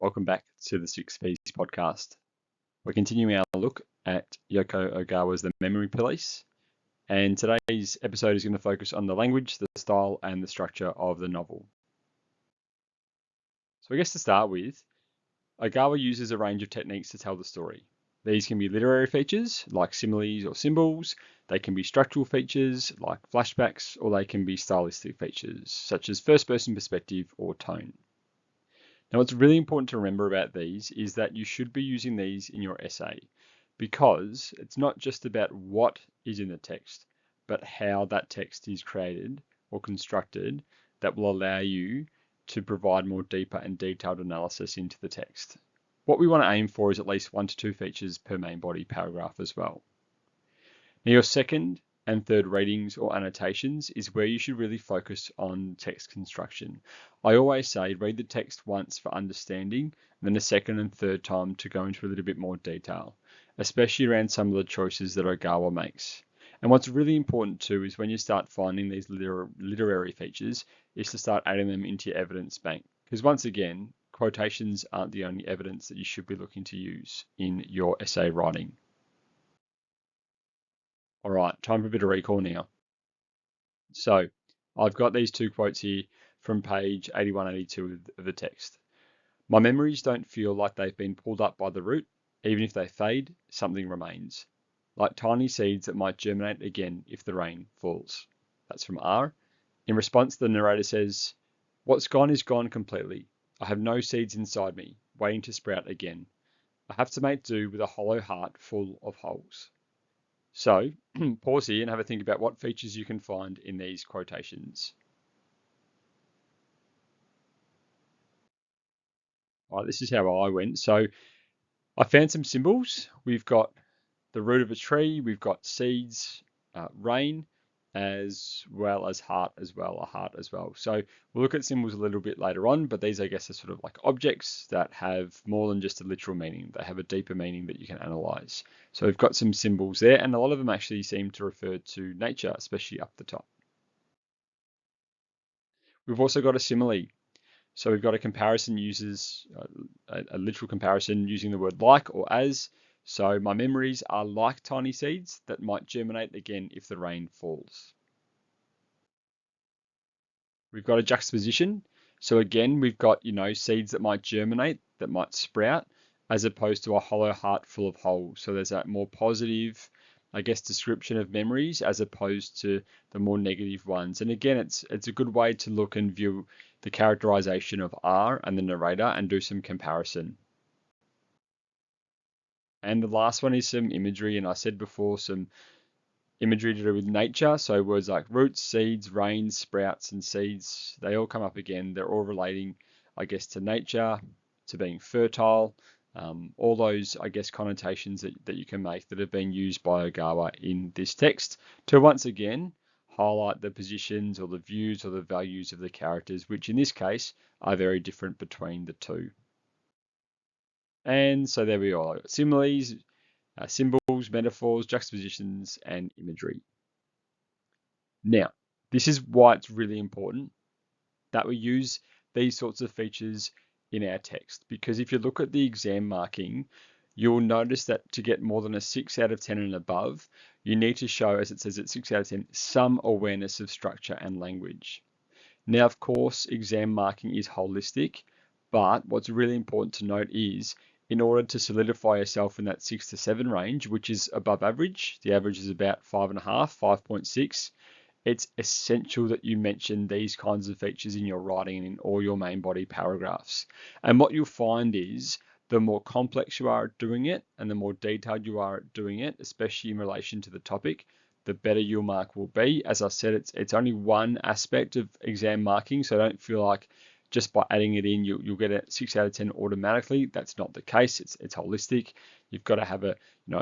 Welcome back to the 6V's podcast. We're continuing our look at Yoko Ogawa's The Memory Police, and today's episode is going to focus on the language, the style, and the structure of the novel. So I guess to start with, Ogawa uses a range of techniques to tell the story. These can be literary features, like similes or symbols. They can be structural features, like flashbacks, or they can be stylistic features, such as first-person perspective or tone. Now, what's really important to remember about these is that you should be using these in your essay because it's not just about what is in the text, but how that text is created or constructed that will allow you to provide more deeper and detailed analysis into the text. What we want to aim for is at least 1 to 2 features per main body paragraph as well. Now, your second and third readings or annotations is where you should really focus on text construction. I always say read the text once for understanding, and then a second and third time to go into a little bit more detail, especially around some of the choices that Ogawa makes. And what's really important too is when you start finding these literary features is to start adding them into your evidence bank. Because once again, quotations aren't the only evidence that you should be looking to use in your essay writing. All right, time for a bit of recall now. So I've got these 2 quotes here from page 81, 82 of the text. My memories don't feel like they've been pulled up by the root. Even if they fade, something remains, like tiny seeds that might germinate again if the rain falls. That's from R. In response, the narrator says, what's gone is gone completely. I have no seeds inside me, waiting to sprout again. I have to make do with a hollow heart full of holes. So pause here and have a think about what features you can find in these quotations. All right, this is how I went. So I found some symbols. We've got the root of a tree, we've got seeds, rain, as well as heart as well, a heart as well. So we'll look at symbols a little bit later on, but these, I guess, are sort of like objects that have more than just a literal meaning. They have a deeper meaning that you can analyze. So we've got some symbols there, and a lot of them actually seem to refer to nature, especially up the top. We've also got a simile. So we've got a comparison uses a literal comparison using the word like or as. So my memories are like tiny seeds that might germinate again if the rain falls. We've got a juxtaposition. So again, we've got, seeds that might germinate, that might sprout, as opposed to a hollow heart full of holes. So there's that more positive, I guess, description of memories as opposed to the more negative ones. And again, it's a good way to look and view the characterization of R and the narrator and do some comparison. And the last one is some imagery, and I said before, some imagery to do with nature. So words like roots, seeds, rain, sprouts, and seeds, they all come up again. They're all relating, I guess, to nature, to being fertile, all those, I guess, connotations that you can make that have been used by Ogawa in this text to once again highlight the positions or the views or the values of the characters, which in this case are very different between the two. And so there we are. Similes, symbols, metaphors, juxtapositions, and imagery. Now, this is why it's really important that we use these sorts of features in our text, because if you look at the exam marking, you'll notice that to get more than a 6 out of 10 and above, you need to show, as it says at 6 out of 10, some awareness of structure and language. Now, of course, exam marking is holistic, but what's really important to note is in order to solidify yourself in that 6 to 7 range, which is above average, the average is about 5.5, 5.6, it's essential that you mention these kinds of features in your writing and in all your main body paragraphs. And what you'll find is the more complex you are at doing it and the more detailed you are at doing it, especially in relation to the topic, the better your mark will be. As I said, it's only one aspect of exam marking, so don't feel like just by adding it in, you'll get a 6 out of 10 automatically. That's not the case. It's holistic. You've got to have a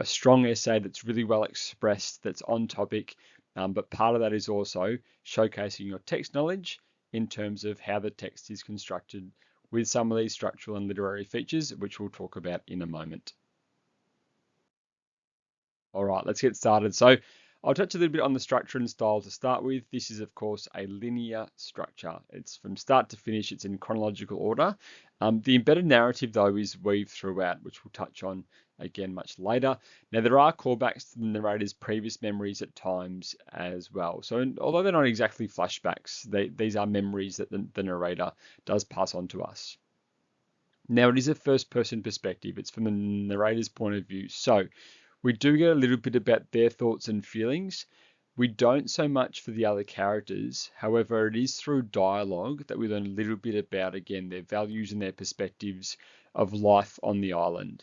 strong essay that's really well expressed, that's on topic. But part of that is also showcasing your text knowledge in terms of how the text is constructed with some of these structural and literary features, which we'll talk about in a moment. All right, let's get started. So I'll touch a little bit on the structure and style to start with. This is, of course, a linear structure. It's from start to finish, it's in chronological order. The embedded narrative, though, is weaved throughout, which we'll touch on again much later. Now, there are callbacks to the narrator's previous memories at times as well. So, although they're not exactly flashbacks, these are memories that the narrator does pass on to us. Now, it is a first-person perspective. It's from the narrator's point of view. So, we do get a little bit about their thoughts and feelings. We don't so much for the other characters. However, it is through dialogue that we learn a little bit about, again, their values and their perspectives of life on the island.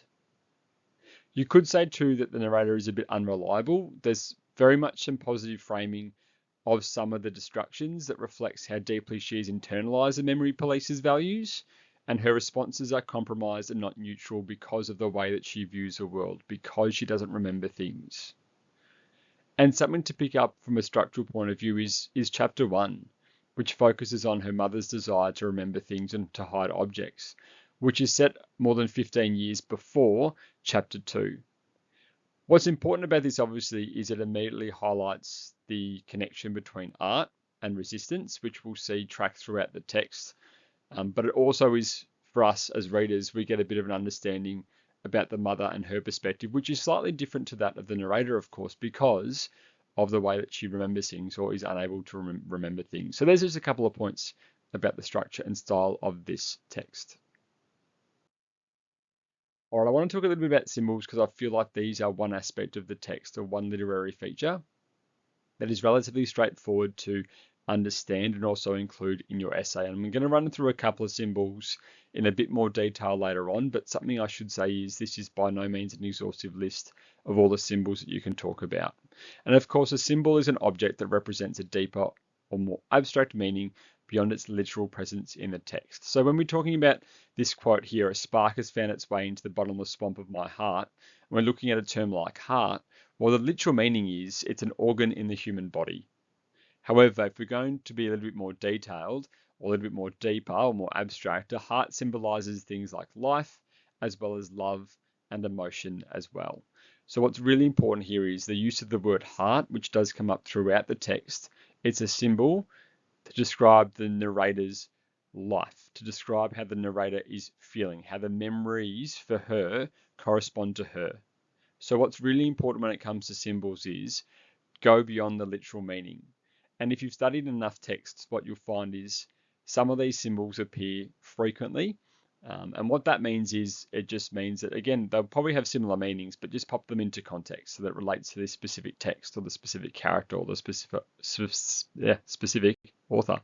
You could say too that the narrator is a bit unreliable. There's very much some positive framing of some of the destructions that reflects how deeply she has internalized the memory police's values, and her responses are compromised and not neutral because of the way that she views the world, because she doesn't remember things. And something to pick up from a structural point of view is chapter 1, which focuses on her mother's desire to remember things and to hide objects, which is set more than 15 years before chapter 2. What's important about this, obviously, is it immediately highlights the connection between art and resistance, which we'll see track throughout the text. But it also is, for us as readers, we get a bit of an understanding about the mother and her perspective, which is slightly different to that of the narrator, of course, because of the way that she remembers things or is unable to remember things. So there's just a couple of points about the structure and style of this text. All right, I want to talk a little bit about symbols because I feel like these are one aspect of the text or one literary feature that is relatively straightforward to understand and also include in your essay. And I'm going to run through a couple of symbols in a bit more detail later on, but something I should say is this is by no means an exhaustive list of all the symbols that you can talk about. And of course, a symbol is an object that represents a deeper or more abstract meaning beyond its literal presence in the text. So when we're talking about this quote here, a spark has found its way into the bottomless swamp of my heart, and we're looking at a term like heart, well, the literal meaning is it's an organ in the human body. However, if we're going to be a little bit more detailed or a little bit more deeper or more abstract, a heart symbolizes things like life as well as love and emotion as well. So what's really important here is the use of the word heart, which does come up throughout the text. It's a symbol to describe the narrator's life, to describe how the narrator is feeling, how the memories for her correspond to her. So what's really important when it comes to symbols is go beyond the literal meaning. And if you've studied enough texts, what you'll find is some of these symbols appear frequently. And what that means is it just means that, again, they'll probably have similar meanings, but just pop them into context so that it relates to this specific text or the specific character or the specific author.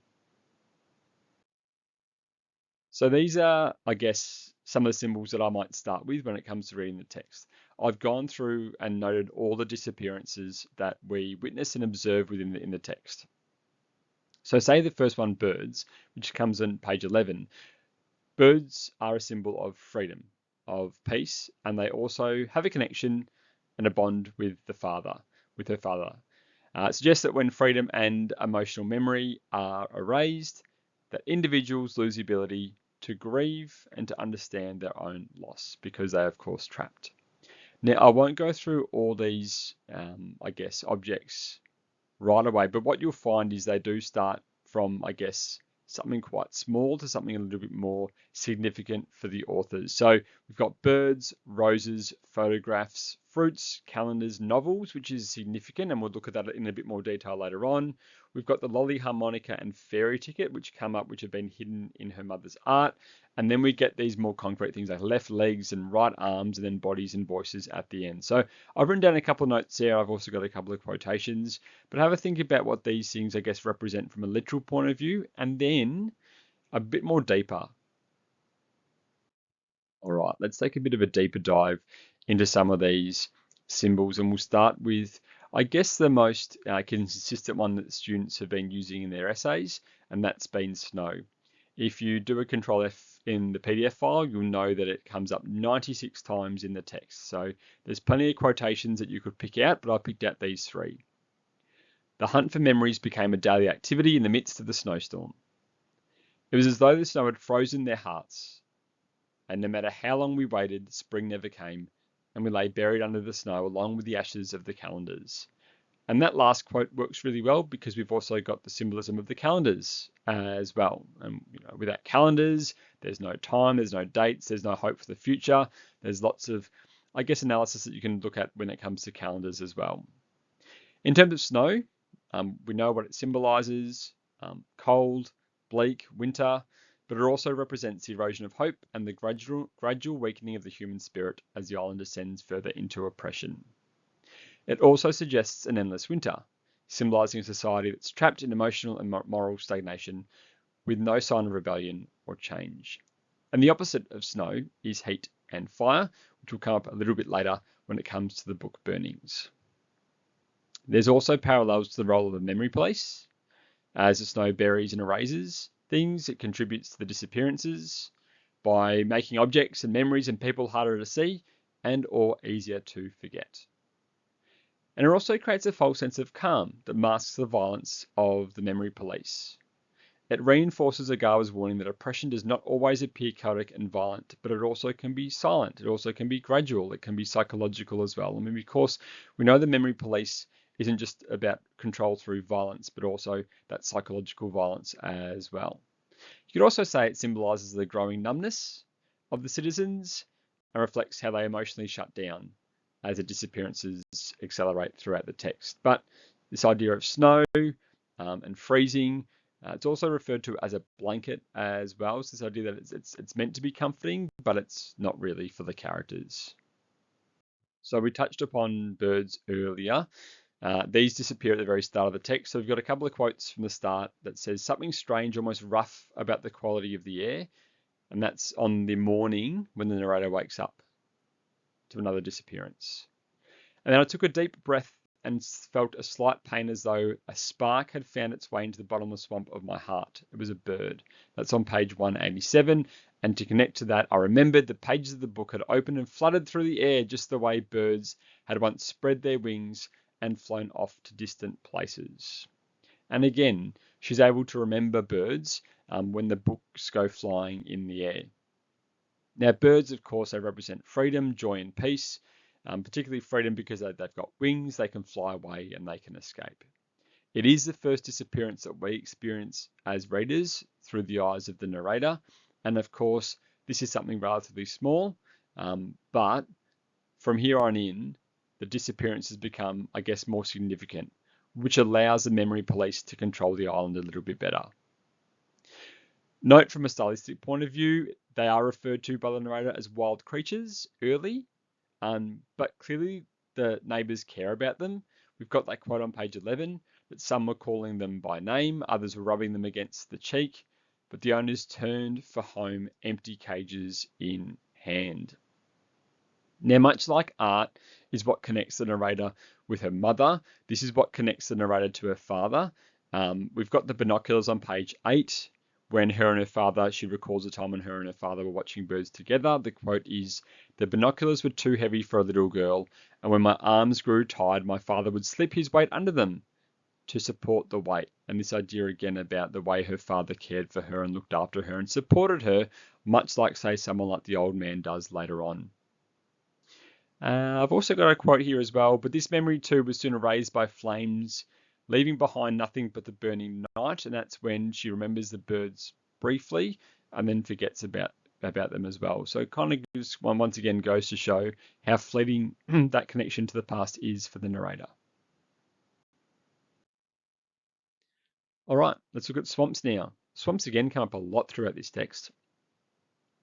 So these are, I guess, some of the symbols that I might start with when it comes to reading the text. I've gone through and noted all the disappearances that we witness and observe within in the text. So say the first one, birds, which comes on page 11. Birds are a symbol of freedom, of peace, and they also have a connection and a bond with her father. It suggests that when freedom and emotional memory are erased, that individuals lose the ability to grieve and to understand their own loss because they are, of course, trapped. Now, I won't go through all these, I guess, objects right away, but what you'll find is they do start from, I guess, something quite small to something a little bit more significant for the authors. So we've got birds, roses, photographs, fruits, calendars, novels, which is significant, and we'll look at that in a bit more detail later on. We've got the lolly harmonica and fairy ticket, which have been hidden in her mother's art. And then we get these more concrete things like left legs and right arms, and then bodies and voices at the end. So I've written down a couple of notes there. I've also got a couple of quotations, but have a think about what these things, I guess, represent from a literal point of view, and then a bit more deeper. All right, let's take a bit of a deeper dive into some of these symbols, and we'll start with, I guess, the most consistent one that students have been using in their essays, and that's been snow. If you do a Control F in the PDF file, you'll know that it comes up 96 times in the text. So there's plenty of quotations that you could pick out, but I picked out these three. The hunt for memories became a daily activity in the midst of the snowstorm. It was as though the snow had frozen their hearts. And no matter how long we waited, spring never came, and we lay buried under the snow along with the ashes of the calendars. And that last quote works really well because we've also got the symbolism of the calendars as well. And without calendars, there's no time, there's no dates, there's no hope for the future. There's lots of, I guess, analysis that you can look at when it comes to calendars as well. In terms of snow, we know what it symbolizes: cold, bleak, winter, but it also represents the erosion of hope and the gradual weakening of the human spirit as the island descends further into oppression. It also suggests an endless winter, symbolizing a society that's trapped in emotional and moral stagnation with no sign of rebellion or change. And the opposite of snow is heat and fire, which will come up a little bit later when it comes to the book Burnings. There's also parallels to the role of the memory police. As the snow buries and erases things, it contributes to the disappearances by making objects and memories and people harder to see and or easier to forget. And it also creates a false sense of calm that masks the violence of the memory police. It reinforces Ogawa's warning that oppression does not always appear chaotic and violent, but it also can be silent. It also can be gradual. It can be psychological as well. I mean, of course, we know the memory police isn't just about control through violence, but also that psychological violence as well. You could also say it symbolizes the growing numbness of the citizens and reflects how they emotionally shut down as the disappearances accelerate throughout the text. But this idea of snow and freezing, it's also referred to as a blanket as well. So this idea that it's meant to be comforting, but it's not really for the characters. So we touched upon birds earlier. These disappear at the very start of the text. So we've got a couple of quotes from the start that says something strange, almost rough about the quality of the air. And that's on the morning when the narrator wakes up to another disappearance. And then I took a deep breath and felt a slight pain as though a spark had found its way into the bottomless swamp of my heart. It was a bird. That's on page 187. And to connect to that, I remembered the pages of the book had opened and fluttered through the air just the way birds had once spread their wings and flown off to distant places. And again, she's able to remember birds when the books go flying in the air. Now, birds, of course, they represent freedom, joy, and peace, particularly freedom because they've got wings, they can fly away, and they can escape. It is the first disappearance that we experience as readers through the eyes of the narrator. And of course, this is something relatively small, but from here on in, the disappearances become, I guess, more significant, which allows the memory police to control the island a little bit better. Note from a stylistic point of view, they are referred to by the narrator as wild creatures early, but clearly the neighbours care about them. We've got that quote on page 11 that some were calling them by name, others were rubbing them against the cheek, but the owners turned for home, empty cages in hand. Now, much like art is what connects the narrator with her mother, this is what connects the narrator to her father. We've got the binoculars on page 8. When her and her father, she recalls a time when her and her father were watching birds together. The quote is, "The binoculars were too heavy for a little girl, and when my arms grew tired, my father would slip his weight under them to support the weight." And this idea again about the way her father cared for her and looked after her and supported her, much like, say, someone like the old man does later on. I've also got a quote here as well, "But this memory too was soon erased by flames, leaving behind nothing but the burning night." And that's when she remembers the birds briefly and then forgets about them as well. So it kind of gives once again goes to show how fleeting that connection to the past is for the narrator. All right, let's look at swamps now. Swamps again come up a lot throughout this text.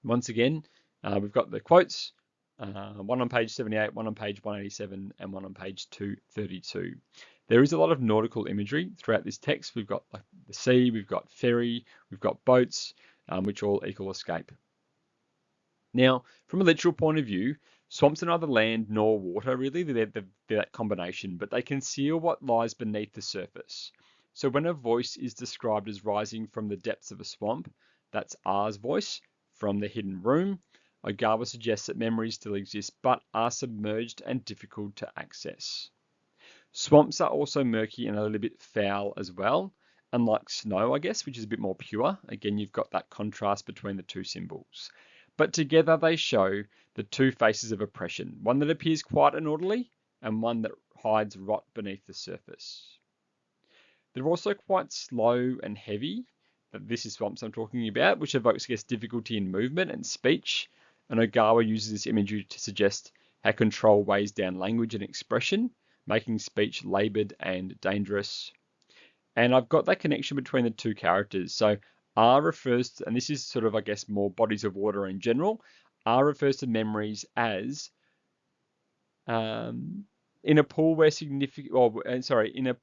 Once again, we've got the quotes, one on page 78, one on page 187, and one on page 232. There is a lot of nautical imagery throughout this text. We've got like the sea, we've got ferry, we've got boats, which all equal escape. Now, from a literal point of view, swamps are neither land nor water, really. They're that combination, but they conceal what lies beneath the surface. So when a voice is described as rising from the depths of a swamp, that's R's voice from the hidden room. Ogawa suggests that memories still exist, but are submerged and difficult to access. Swamps are also murky and a little bit foul as well, unlike snow, I guess, which is a bit more pure. Again, you've got that contrast between the two symbols. But together they show the two faces of oppression, one that appears quiet and orderly, and one that hides rot beneath the surface. They're also quite slow and heavy. This is what I'm talking about, which evokes, I guess, difficulty in movement and speech. And Ogawa uses this imagery to suggest how control weighs down language and expression, making speech labored and dangerous. And I've got that connection between the two characters. So R refers to, and this is sort of, I guess, more bodies of water in general. R refers to memories as in a pool where floating in a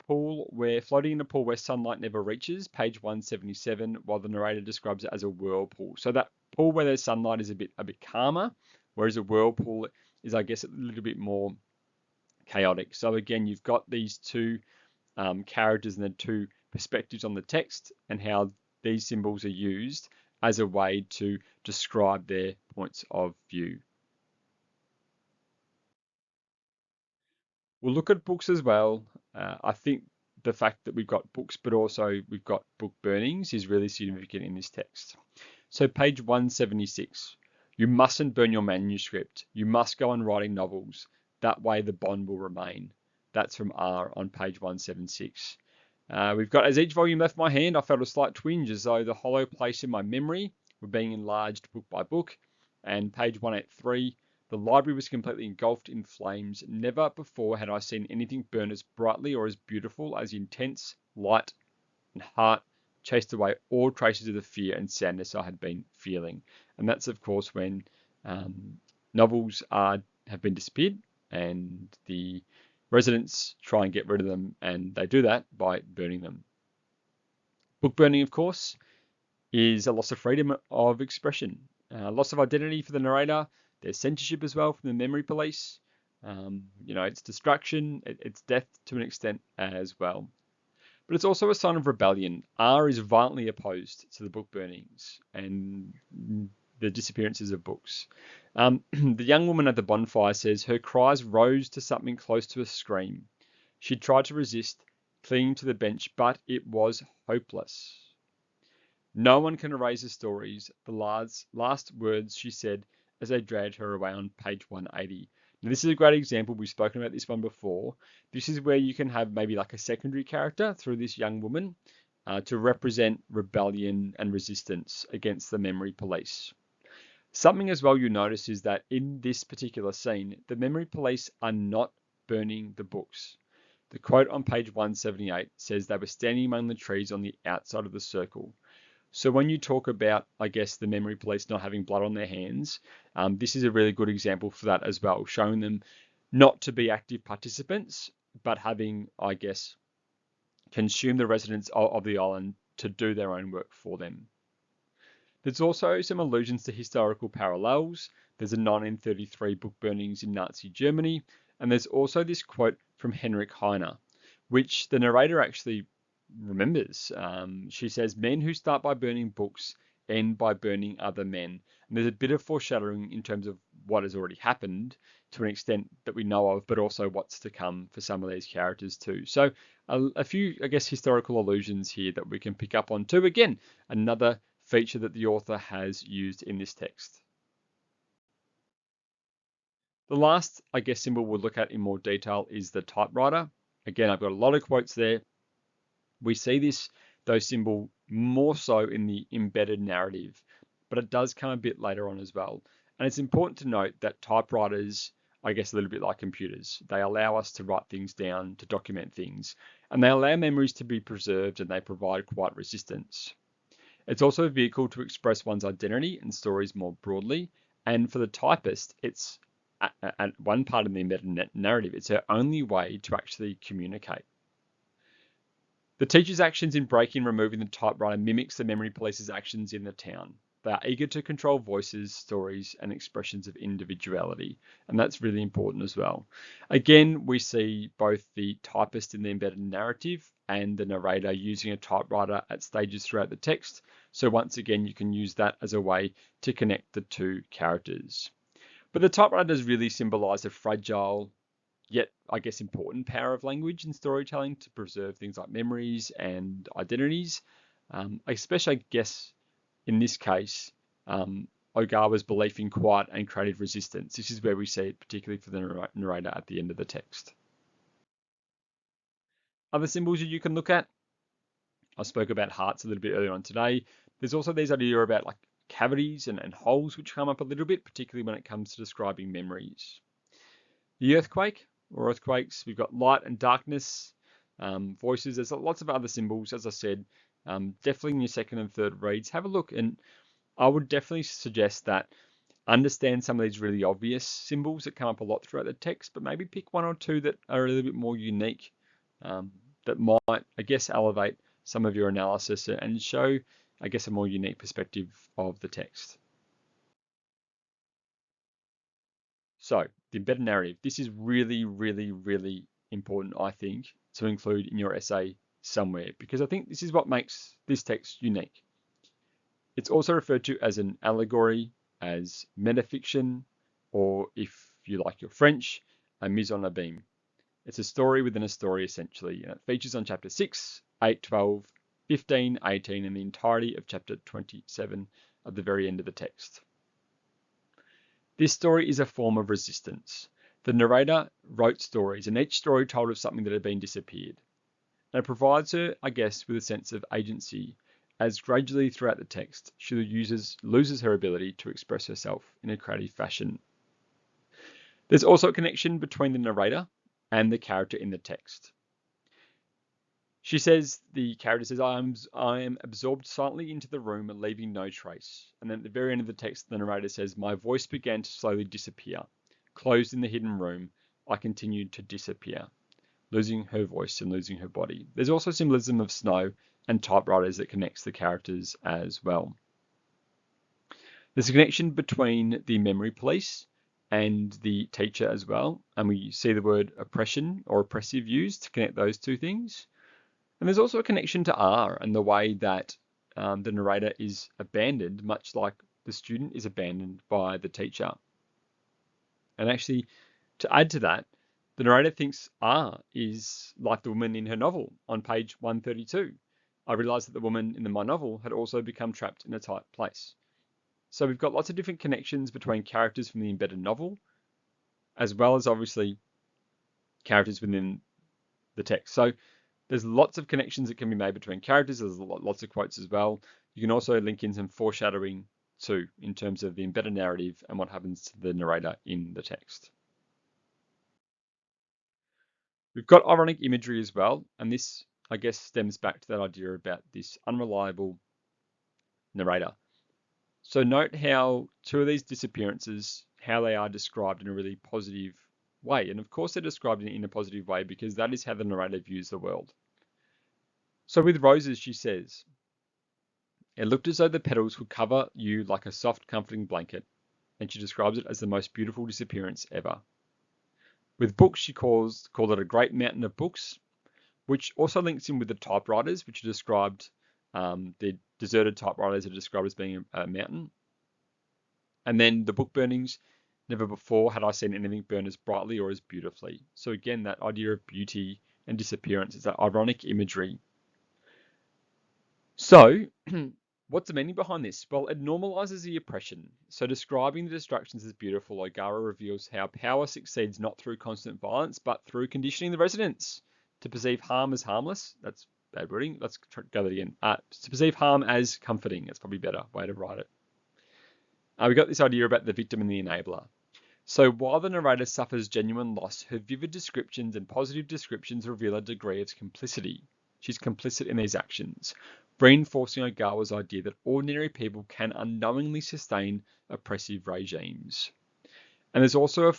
pool where sunlight never reaches, page 177, while the narrator describes it as a whirlpool. So that pool where there's sunlight is a bit calmer, whereas a whirlpool is, I guess, a little bit more chaotic. So again, you've got these two characters and the two perspectives on the text and how these symbols are used as a way to describe their points of view. We'll look at books as well. I think the fact that we've got books, but also we've got book burnings is really significant in this text. So page 176, you mustn't burn your manuscript. You must go on writing novels. That way the bond will remain. That's from R on page 176. We've got, as each volume left my hand, I felt a slight twinge as though the hollow place in my memory were being enlarged book by book. And page 183, the library was completely engulfed in flames. Never before had I seen anything burn as brightly or as beautiful as intense light and heart chased away all traces of the fear and sadness I had been feeling. And that's, of course, when novels have been disappeared and the residents try and get rid of them, and they do that by burning them. Book burning, of course, is a loss of freedom of expression, loss of identity for the narrator. There's censorship as well from the memory police. It's destruction, it's death to an extent as well. But it's also a sign of rebellion. R is violently opposed to the book burnings and the disappearances of books. The young woman at the bonfire says her cries rose to something close to a scream. She tried to resist, clinging to the bench, but it was hopeless. No one can erase the stories, the last words she said as they dragged her away on page 180. Now, this is a great example. We've spoken about this one before. This is where you can have maybe like a secondary character through this young woman to represent rebellion and resistance against the memory police. Something as well you notice is that in this particular scene, the memory police are not burning the books. The quote on page 178 says they were standing among the trees on the outside of the circle. So when you talk about, I guess, the memory police not having blood on their hands, this is a really good example for that as well, showing them not to be active participants, but having, I guess, consumed the residents of the island to do their own work for them. There's also some allusions to historical parallels. There's a 1933 book burnings in Nazi Germany, and there's also this quote from Heinrich Heine, which the narrator actually remembers. She says, men who start by burning books end by burning other men. And there's a bit of foreshadowing in terms of what has already happened to an extent that we know of, but also what's to come for some of these characters too. So a few, I guess, historical allusions here that we can pick up on too. Again, another feature that the author has used in this text. The last, I guess, symbol we'll look at in more detail is the typewriter. Again, I've got a lot of quotes there. We see this, though, symbol more so in the embedded narrative, but it does come a bit later on as well. And it's important to note that typewriters, I guess, a little bit like computers, they allow us to write things down, to document things, and they allow memories to be preserved, and they provide quiet resistance. It's also a vehicle to express one's identity and stories more broadly. And for the typist, it's at one part of the embedded narrative, it's her only way to actually communicate. The teacher's actions in breaking and removing the typewriter mimics the memory police's actions in the town. They are eager to control voices, stories, and expressions of individuality. And that's really important as well. Again, we see both the typist in the embedded narrative and the narrator using a typewriter at stages throughout the text. So once again, you can use that as a way to connect the two characters. But the typewriter does really symbolize a fragile, yet I guess important power of language and storytelling to preserve things like memories and identities, especially I guess in this case, Ogawa's belief in quiet and creative resistance. This is where we see it particularly for the narrator at the end of the text. Other symbols that you can look at, I spoke about hearts a little bit earlier on today. There's also these ideas about like cavities and holes which come up a little bit, particularly when it comes to describing memories. The earthquake or earthquakes, we've got light and darkness, voices. There's lots of other symbols, as I said. Definitely in your second and third reads, have a look. And I would definitely suggest that understand some of these really obvious symbols that come up a lot throughout the text, but maybe pick one or two that are a little bit more unique, that might, I guess, elevate some of your analysis and show, I guess, a more unique perspective of the text. So the embedded narrative, this is really, really, really important, I think, to include in your essay somewhere, because I think this is what makes this text unique. It's also referred to as an allegory, as metafiction, or if you like your French, a mise en abîme. It's a story within a story, essentially, and it features on chapter 6, 8, 12, 15, 18, and the entirety of chapter 27 at the very end of the text. This story is a form of resistance. The narrator wrote stories, and each story told of something that had been disappeared. And it provides her, I guess, with a sense of agency, as gradually throughout the text, she loses her ability to express herself in a creative fashion. There's also a connection between the narrator and the character in the text. The character says, I am absorbed silently into the room, leaving no trace. And then at the very end of the text, the narrator says, my voice began to slowly disappear. Closed in the hidden room, I continued to disappear, losing her voice and losing her body. There's also symbolism of snow and typewriters that connects the characters as well. There's a connection between the memory police and the teacher as well. And we see the word oppression or oppressive used to connect those two things. And there's also a connection to R and the way that the narrator is abandoned, much like the student is abandoned by the teacher. And actually, to add to that, the narrator thinks R is like the woman in her novel on page 132. I realized that the woman in my novel had also become trapped in a tight place. So we've got lots of different connections between characters from the embedded novel, as well as obviously characters within the text. So there's lots of connections that can be made between characters. There's lots of quotes as well. You can also link in some foreshadowing too, in terms of the embedded narrative and what happens to the narrator in the text. We've got ironic imagery as well, and this, I guess, stems back to that idea about this unreliable narrator. So note how two of these disappearances, how they are described in a really positive way. And of course they're described in a positive way because that is how the narrator views the world. So with roses, she says, it looked as though the petals would cover you like a soft, comforting blanket, and she describes it as the most beautiful disappearance ever. With books, she called it a great mountain of books, which also links in with the typewriters, which are described, the deserted typewriters are described as being a mountain. And then the book burnings, never before had I seen anything burn as brightly or as beautifully. So again, that idea of beauty and disappearance is that ironic imagery. So what's the meaning behind this? Well, it normalizes the oppression. So describing the destructions as beautiful, Ogawa reveals how power succeeds not through constant violence, but through conditioning the residents to perceive harm as harmless. That's bad wording. Let's go that again. To perceive harm as comforting. That's probably a better way to write it. We got this idea about the victim and the enabler. So while the narrator suffers genuine loss, her vivid descriptions and positive descriptions reveal a degree of complicity. She's complicit in these actions, reinforcing Ogawa's idea that ordinary people can unknowingly sustain oppressive regimes. And there's also,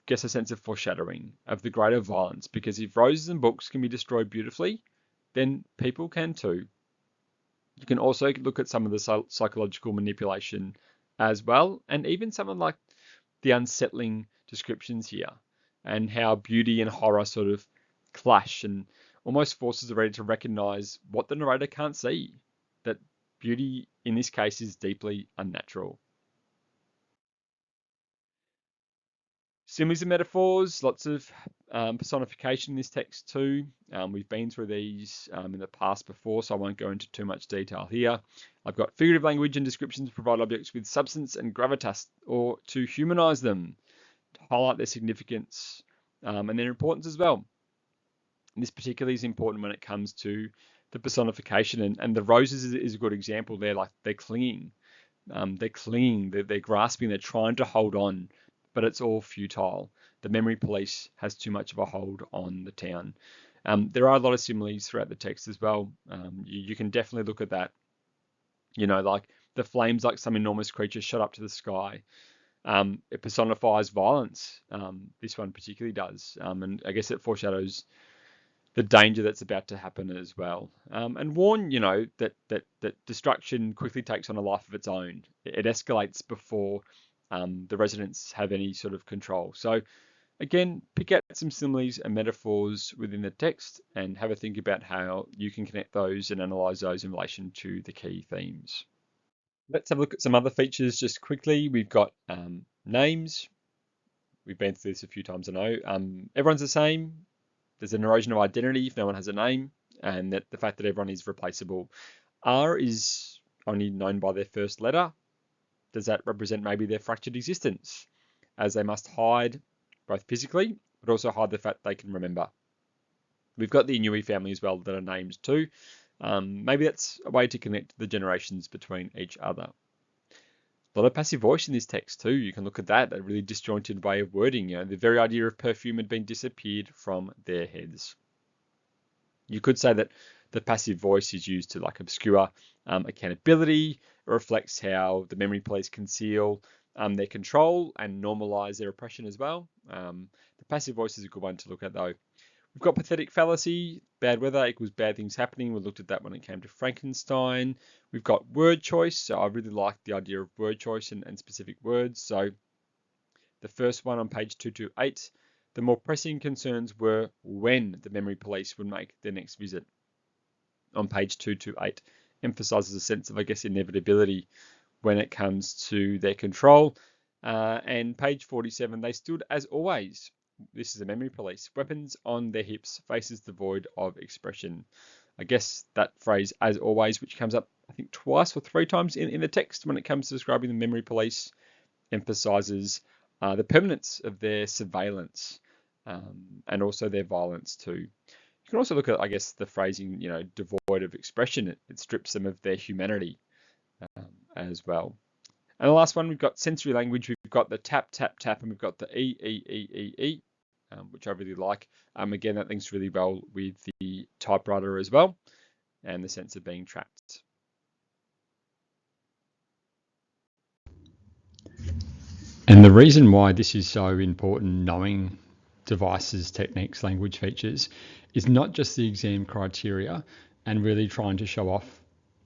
a sense of foreshadowing of the greater violence, because if roses and books can be destroyed beautifully, then people can too. You can also look at some of the psychological manipulation as well, and even some of like the unsettling descriptions here, and how beauty and horror sort of clash and almost forces the reader to recognize what the narrator can't see, that beauty in this case is deeply unnatural. Similes and metaphors, lots of personification in this text too. We've been through these in the past before, so I won't go into too much detail here. I've got figurative language and descriptions to provide objects with substance and gravitas, or to humanize them, to highlight their significance and their importance as well. And this particularly is important when it comes to the personification, and the roses is a good example there. Like they're clinging, they're grasping, they're trying to hold on, but it's all futile. The memory police has too much of a hold on the town. There are a lot of similes throughout the text as well. You can definitely look at that. Like the flames, like some enormous creature shot up to the sky. It personifies violence. This one particularly does, and I guess it foreshadows the danger that's about to happen as well, and warn that destruction quickly takes on a life of its own. It escalates before the residents have any sort of control. So again, pick out some similes and metaphors within the text and have a think about how you can connect those and analyze those in relation to the key themes. Let's have a look at some other features just quickly. We've got names. We've been through this a few times, I know. Everyone's the same. There's an erosion of identity if no one has a name, and that the fact that everyone is replaceable. R is only known by their first letter. Does that represent maybe their fractured existence, as they must hide both physically, but also hide the fact they can remember? We've got the Inui family as well that are named too. Maybe that's a way to connect the generations between each other. A lot of passive voice in this text too. You can look at that, a really disjointed way of wording. The very idea of perfume had been disappeared from their heads. You could say that the passive voice is used to like obscure accountability. It reflects how the memory police conceal their control and normalize their oppression as well. The passive voice is a good one to look at though. We've got pathetic fallacy, bad weather equals bad things happening. We looked at that when it came to Frankenstein. We've got word choice. So I really like the idea of word choice and specific words. So the first one on page 228, the more pressing concerns were when the memory police would make their next visit. On page 228, emphasizes a sense of, I guess, inevitability when it comes to their control. And page 47, they stood as always. This is a memory police. Weapons on their hips, faces devoid of expression. I guess that phrase, as always, which comes up, I think, twice or three times in the text when it comes to describing the memory police, emphasizes the permanence of their surveillance and also their violence too. You can also look at, I guess, the phrasing, devoid of expression. It strips them of their humanity as well. And the last one, we've got sensory language. We've got the tap, tap, tap, and we've got the E, E, E, E, E, which I really like. Again, that links really well with the typewriter as well, and the sense of being trapped. And the reason why this is so important, knowing devices, techniques, language features, is not just the exam criteria and really trying to show off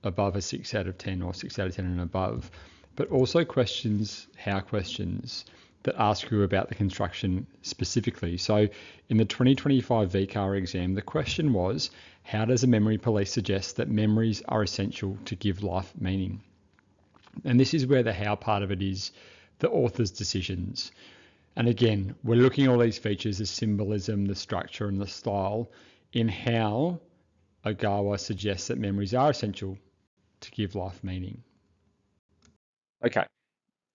above a 6 out of 10 or 6 out of 10 and above, but also questions, how questions that ask you about the construction specifically. So in the 2025 VCAR exam, the question was, how does a memory police suggest that memories are essential to give life meaning? And this is where the how part of it is the author's decisions. And again, we're looking at all these features, the symbolism, the structure, and the style in how Ogawa suggests that memories are essential to give life meaning. Okay,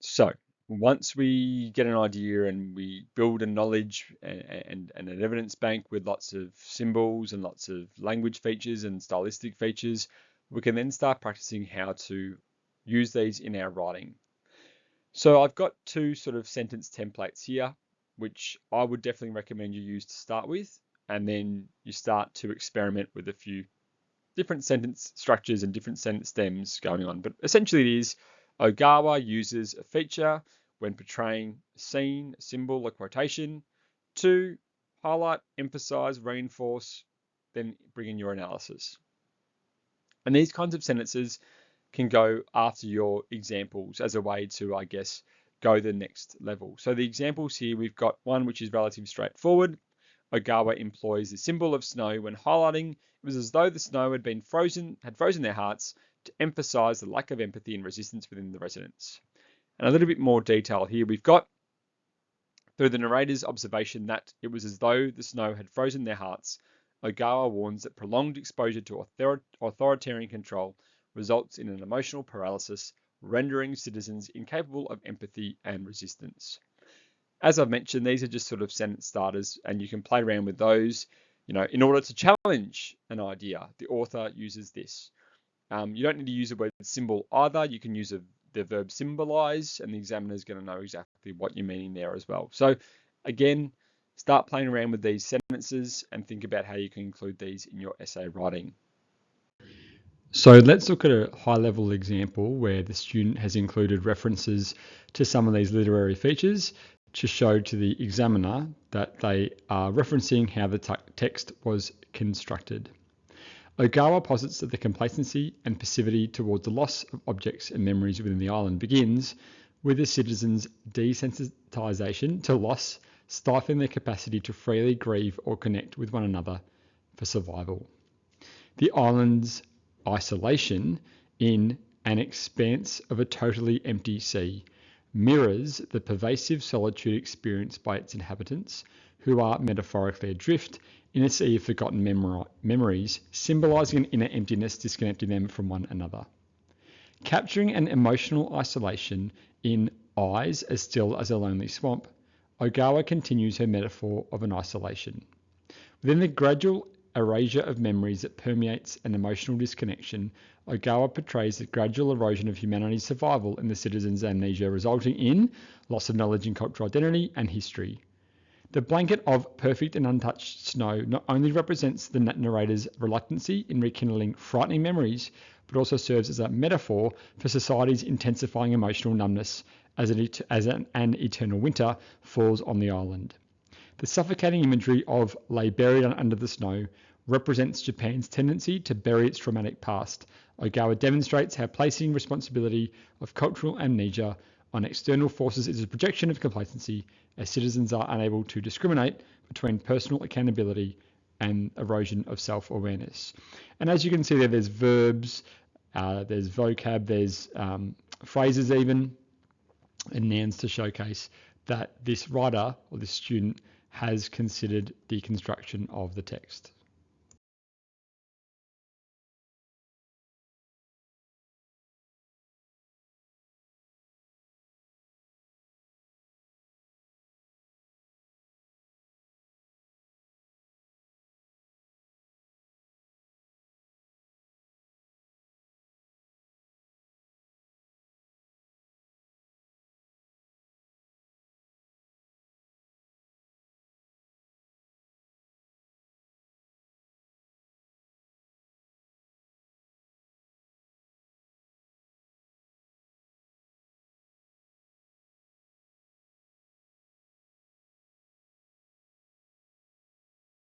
so once we get an idea and we build a knowledge and an evidence bank with lots of symbols and lots of language features and stylistic features, we can then start practicing how to use these in our writing. So I've got two sort of sentence templates here, which I would definitely recommend you use to start with, and then you start to experiment with a few different sentence structures and different sentence stems going on. But essentially it is Ogawa uses a feature when portraying a scene, a symbol, a quotation to highlight, emphasize, reinforce, then bring in your analysis. And these kinds of sentences can go after your examples as a way to, I guess, go the next level. So the examples here, we've got one which is relatively straightforward. Ogawa employs the symbol of snow when highlighting. It was as though the snow had frozen their hearts to emphasize the lack of empathy and resistance within the residents. And a little bit more detail here we've got. Through the narrator's observation that it was as though the snow had frozen their hearts, Ogawa warns that prolonged exposure to authoritarian control results in an emotional paralysis, rendering citizens incapable of empathy and resistance. As I've mentioned, these are just sort of sentence starters, and you can play around with those. In order to challenge an idea, the author uses this. You don't need to use the word symbol either. You can use the verb symbolize, and the examiner is going to know exactly what you're meaning there as well. So again, start playing around with these sentences and think about how you can include these in your essay writing. So let's look at a high-level example where the student has included references to some of these literary features to show to the examiner that they are referencing how the text was constructed. Ogawa posits that the complacency and passivity towards the loss of objects and memories within the island begins with the citizens' desensitization to loss, stifling their capacity to freely grieve or connect with one another for survival. The island's isolation in an expanse of a totally empty sea mirrors the pervasive solitude experienced by its inhabitants, who are metaphorically adrift in a sea of forgotten memories, symbolizing an inner emptiness disconnecting them from one another. Capturing an emotional isolation in eyes as still as a lonely swamp, Ogawa continues her metaphor of an isolation. Within the gradual erasure of memories that permeates an emotional disconnection, Ogawa portrays the gradual erosion of humanity's survival in the citizens' amnesia, resulting in loss of knowledge and cultural identity and history. The blanket of perfect and untouched snow not only represents the narrator's reluctancy in rekindling frightening memories, but also serves as a metaphor for society's intensifying emotional numbness as an eternal winter falls on the island. The suffocating imagery of lay buried under the snow represents Japan's tendency to bury its traumatic past. Ogawa demonstrates how placing responsibility of cultural amnesia on external forces is a projection of complacency, as citizens are unable to discriminate between personal accountability and erosion of self-awareness. And as you can see there's verbs, there's vocab, there's phrases even, and nouns to showcase that this writer or this student has considered the construction of the text.